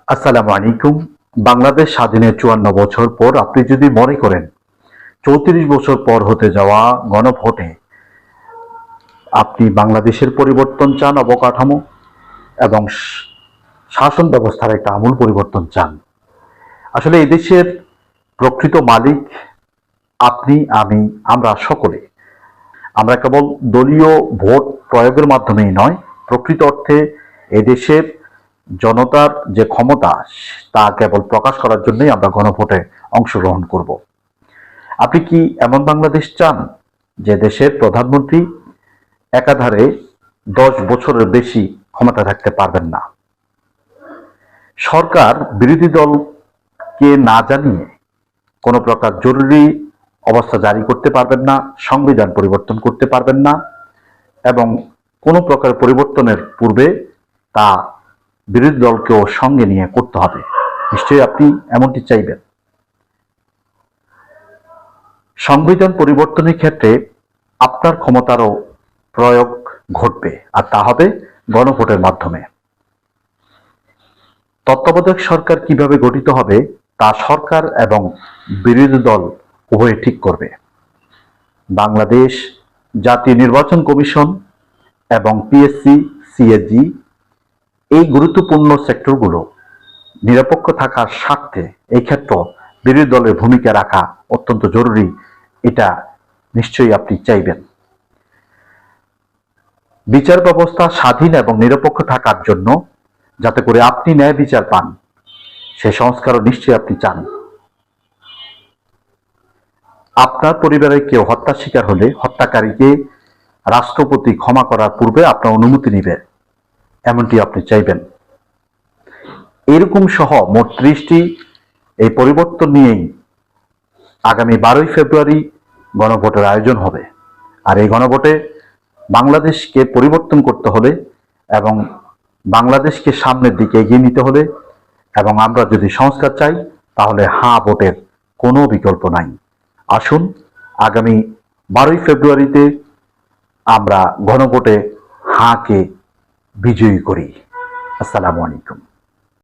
আসসালামু আলাইকুম। বাংলাদেশ স্বাধীনের ৫৪ বছর পর আপনি যদি মনে করেন ৩৪ বছর পর হতে যাওয়া গণভোটে আপনি বাংলাদেশের পরিবর্তন চান, অবকাঠামো এবং শাসন ব্যবস্থার একটা আমূল পরিবর্তন চান, আসলে এই দেশের প্রকৃত মালিক আপনি, আমি, আমরা সকলে। আমরা কেবল দলীয় ভোট প্রয়োগের মাধ্যমেই নয়, প্রকৃত অর্থে এদেশের জনতার যে ক্ষমতা তা কেবল প্রকাশ করার জন্যই আমরা গণভোটে অংশগ্রহণ করব। আপনি কি এমন বাংলাদেশ চান যে দেশের প্রধানমন্ত্রী একাধারে 10 বছরের বেশি ক্ষমতা থাকতে পারবেন না? সরকার বিরোধী দলকে না জানিয়ে কোনো প্রকার জরুরি অবস্থা জারি করতে পারবেন না, সংবিধান পরিবর্তন করতে পারবেন না, এবং কোনো প্রকার পরিবর্তনের পূর্বে তা বিরোধী দলকেও সঙ্গে নিয়ে করতে হবে। নিশ্চয়ই আপনি এমনটি চাইবেন। সংবিধান পরিবর্তনের ক্ষেত্রে আপনার ক্ষমতারও প্রয়োগ ঘটবে, আর তা হবে গণভোটের মাধ্যমে। তত্ত্বাবধায়ক সরকার কিভাবে গঠিত হবে তা সরকার এবং বিরোধী দল উভয়ে ঠিক করবে। বাংলাদেশ জাতীয় নির্বাচন কমিশন এবং পিএসসি, সিএজি এই গুরুত্বপূর্ণ সেক্টরগুলো নিরপেক্ষ থাকার স্বার্থে এই ক্ষেত্রে বিরোধী দলের ভূমিকা রাখা অত্যন্ত জরুরি, এটা নিশ্চয়ই আপনি চাইবেন। বিচার ব্যবস্থা স্বাধীন এবং নিরপেক্ষ থাকার জন্য যাতে করে আপনি ন্যায় বিচার পান, সে সংস্কারও নিশ্চয়ই আপনি চান। আপনার পরিবারের কেউ হত্যার শিকার হলে হত্যাকারীকে রাষ্ট্রপতি ক্ষমা করার পূর্বে আপনার অনুমতি নিবে, এমনটি আপনি চাইবেন। এরকম সহ মোট 30টি এই পরিবর্তন নিয়েই আগামী 12ই ফেব্রুয়ারি গণভোটের আয়োজন হবে। আর এই গণভোটে বাংলাদেশকে পরিবর্তন করতে হলে এবং বাংলাদেশকে সামনের দিকে এগিয়ে নিতে হলে এবং আমরা যদি সংস্কার চাই, তাহলে হ্যাঁ ভোটের কোনো বিকল্প নাই। আসুন আগামী 12ই ফেব্রুয়ারিতে আমরা গণভোটে হাঁকে বিজয়ী করি। আসসালামু আলাইকুম।